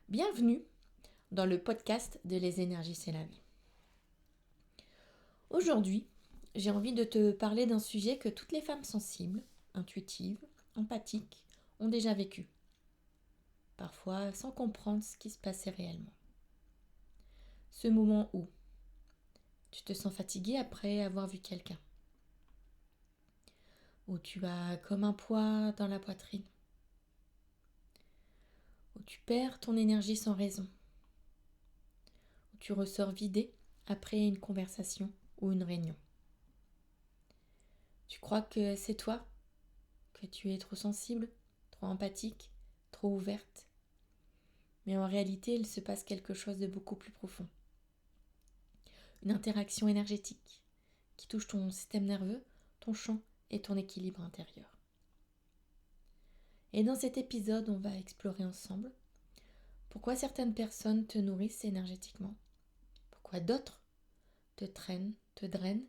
Bienvenue dans le podcast de Les énergies, c'est la vie. Aujourd'hui, j'ai envie de te parler d'un sujet que toutes les femmes sensibles, intuitives, empathiques ont déjà vécu. Parfois sans comprendre ce qui se passait réellement. Ce moment où tu te sens fatigué après avoir vu quelqu'un. Où tu as comme un poids dans la poitrine. Où tu perds ton énergie sans raison. Où tu ressors vidé après une conversation ou une réunion. Tu crois que c'est toi, que tu es trop sensible, trop empathique, trop ouverte. Mais en réalité, il se passe quelque chose de beaucoup plus profond. Une interaction énergétique qui touche ton système nerveux, ton champ et ton équilibre intérieur. Et dans cet épisode, on va explorer ensemble pourquoi certaines personnes te nourrissent énergétiquement, pourquoi d'autres te traînent, te drainent,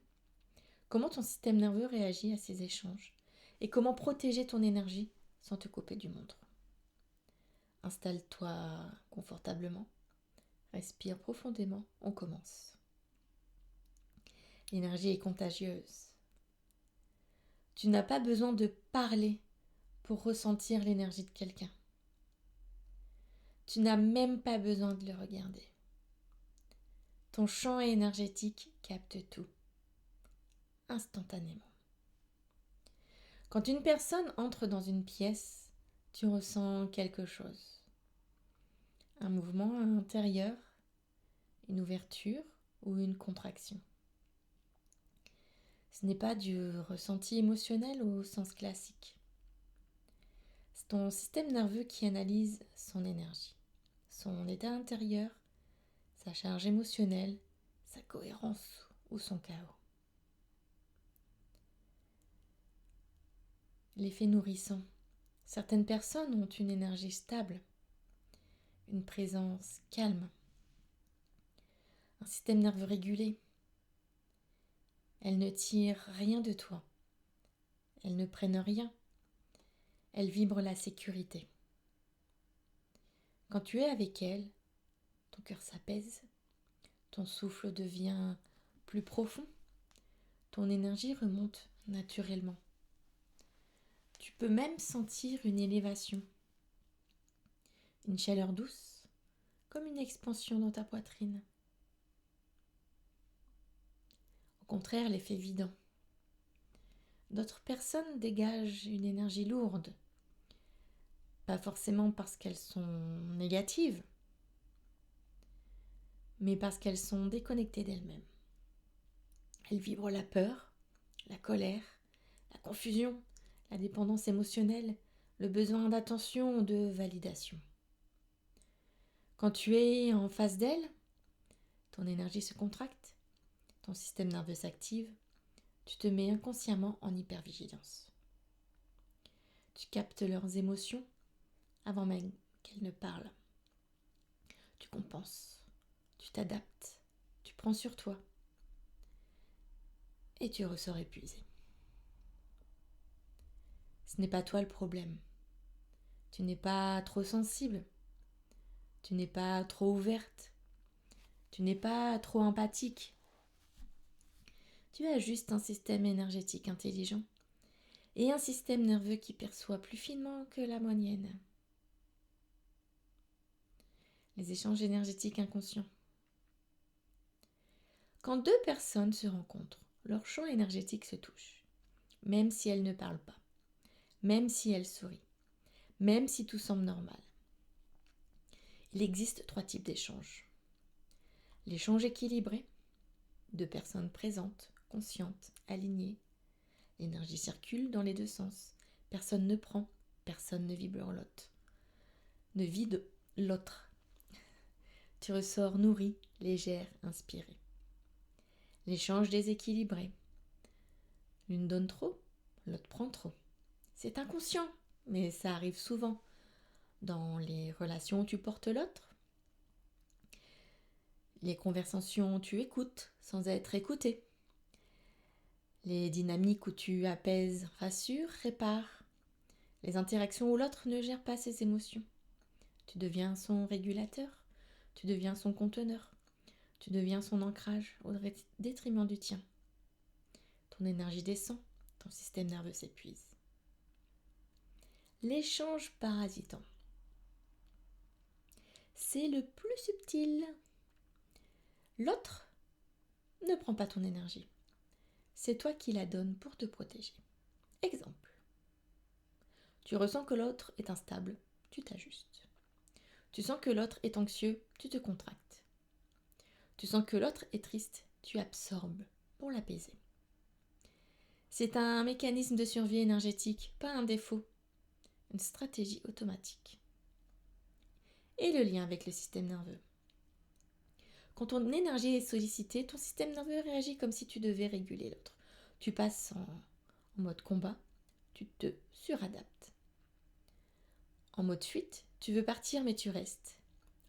comment ton système nerveux réagit à ces échanges et comment protéger ton énergie sans te couper du monde. Installe-toi confortablement, respire profondément, on commence. L'énergie est contagieuse. Tu n'as pas besoin de parler pour ressentir l'énergie de quelqu'un. Tu n'as même pas besoin de le regarder. Ton champ énergétique capte tout, instantanément. Quand une personne entre dans une pièce, tu ressens quelque chose. Un mouvement intérieur, une ouverture ou une contraction. Ce n'est pas du ressenti émotionnel au sens classique. C'est ton système nerveux qui analyse son énergie, son état intérieur, sa charge émotionnelle, sa cohérence ou son chaos. L'effet nourrissant. Certaines personnes ont une énergie stable, une présence calme, un système nerveux régulé. Elles ne tirent rien de toi. Elles ne prennent rien. Elles vibrent la sécurité. Quand tu es avec elles, ton cœur s'apaise, ton souffle devient plus profond, ton énergie remonte naturellement. Tu peux même sentir une élévation, une chaleur douce, comme une expansion dans ta poitrine. Au contraire, l'effet vidant. D'autres personnes dégagent une énergie lourde, pas forcément parce qu'elles sont négatives, mais parce qu'elles sont déconnectées d'elles-mêmes. Elles vibrent la peur, la colère, la confusion, la dépendance émotionnelle, le besoin d'attention, de validation. Quand tu es en face d'elles, ton énergie se contracte, ton système nerveux s'active, tu te mets inconsciemment en hypervigilance. Tu captes leurs émotions avant même qu'elles ne parlent. Tu compenses, tu t'adaptes, tu prends sur toi et tu ressors épuisé. Ce n'est pas toi le problème. Tu n'es pas trop sensible. Tu n'es pas trop ouverte. Tu n'es pas trop empathique. Tu as juste un système énergétique intelligent et un système nerveux qui perçoit plus finement que la moyenne. Les échanges énergétiques inconscients. Quand deux personnes se rencontrent, leur champ énergétique se touche, même si elles ne parlent pas, même si elles sourient, même si tout semble normal. Il existe 3 types d'échanges. L'échange équilibré, deux personnes présentes, conscientes, alignées. L'énergie circule dans les deux sens. Personne ne prend, personne ne vide l'autre. Ne vide l'autre. Tu ressors nourrie, légère, inspirée. L'échange déséquilibré. L'une donne trop, l'autre prend trop. C'est inconscient, mais ça arrive souvent dans les relations où tu portes l'autre. Les conversations où tu écoutes sans être écouté. Les dynamiques où tu apaises, rassures, répares. Les interactions où l'autre ne gère pas ses émotions. Tu Tu deviens son régulateur, tu deviens son conteneur, tu deviens son ancrage au détriment du tien. Ton énergie descend, ton système nerveux s'épuise. L'échange parasitant. C'est le plus subtil. L'autre ne prend pas ton énergie. C'est toi qui la donnes pour te protéger. Exemple. Tu ressens que l'autre est instable, tu t'ajustes. Tu sens que l'autre est anxieux, tu te contractes. Tu sens que l'autre est triste, tu absorbes pour l'apaiser. C'est un mécanisme de survie énergétique, pas un défaut, une stratégie automatique. Et le lien avec le système nerveux. Quand ton énergie est sollicitée, ton système nerveux réagit comme si tu devais réguler l'autre. Tu passes en mode combat, tu te suradaptes. En mode fuite, tu veux partir mais tu restes.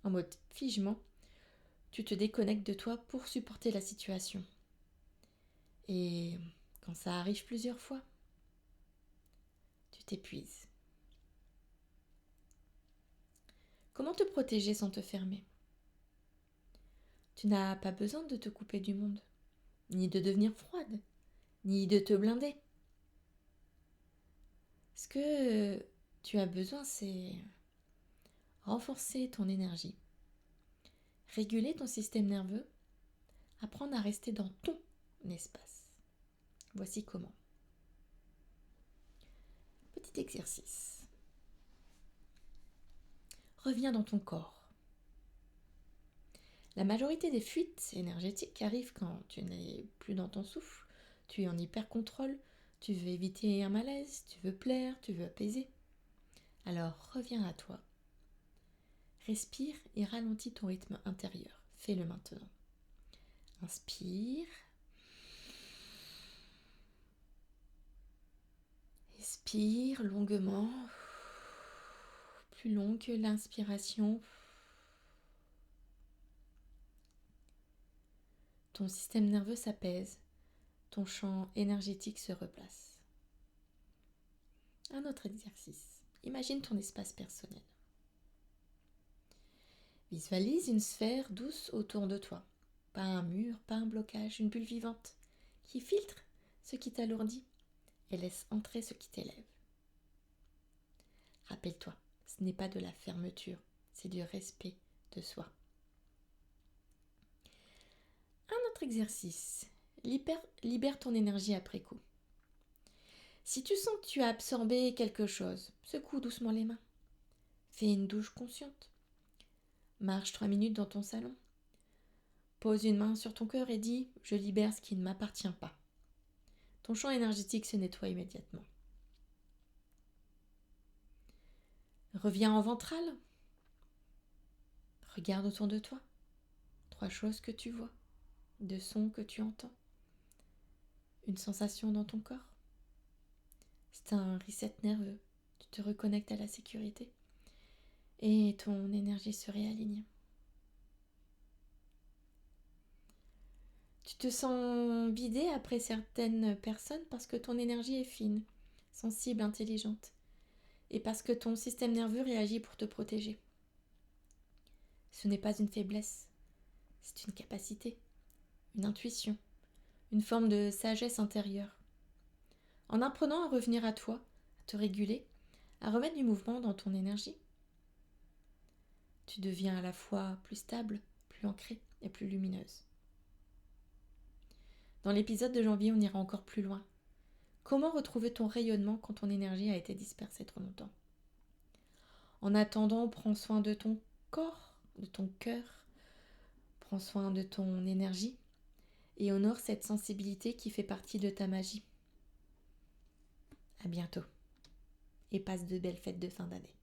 En mode figement, tu te déconnectes de toi pour supporter la situation. Et quand ça arrive plusieurs fois, tu t'épuises. Comment te protéger sans te fermer ? Tu n'as pas besoin de te couper du monde, ni de devenir froide, ni de te blinder. Ce que tu as besoin, c'est renforcer ton énergie, réguler ton système nerveux, apprendre à rester dans ton espace. Voici comment. Petit exercice. Reviens dans ton corps. La majorité des fuites énergétiques arrivent quand tu n'es plus dans ton souffle, tu es en hyper-contrôle, tu veux éviter un malaise, tu veux plaire, tu veux apaiser. Alors reviens à toi. Respire et ralentis ton rythme intérieur. Fais-le maintenant. Inspire. Expire longuement. Plus long que l'inspiration. Ton système nerveux s'apaise. Ton champ énergétique se replace. Un autre exercice. Imagine ton espace personnel. Visualise une sphère douce autour de toi. Pas un mur, pas un blocage, une bulle vivante qui filtre ce qui t'alourdit et laisse entrer ce qui t'élève. Rappelle-toi, ce n'est pas de la fermeture, c'est du respect de soi. Un autre exercice. Libère ton énergie après coup. Si tu sens que tu as absorbé quelque chose, secoue doucement les mains. Fais une douche consciente. Marche 3 minutes dans ton salon. Pose une main sur ton cœur et dis « Je libère ce qui ne m'appartient pas ». Ton champ énergétique se nettoie immédiatement. Reviens en ventral. Regarde autour de toi. 3 choses que tu vois, 2 sons que tu entends, une sensation dans ton corps. C'est un reset nerveux. Tu te reconnectes à la sécurité et ton énergie se réaligne. Tu te sens vidé après certaines personnes parce que ton énergie est fine, sensible, intelligente et parce que ton système nerveux réagit pour te protéger. Ce n'est pas une faiblesse, c'est une capacité, une intuition, une forme de sagesse intérieure. En apprenant à revenir à toi, à te réguler, à remettre du mouvement dans ton énergie, tu deviens à la fois plus stable, plus ancrée et plus lumineuse. Dans l'épisode de janvier, on ira encore plus loin. Comment retrouver ton rayonnement quand ton énergie a été dispersée trop longtemps ? En attendant, prends soin de ton corps, de ton cœur, prends soin de ton énergie et honore cette sensibilité qui fait partie de ta magie. À bientôt et passe de belles fêtes de fin d'année.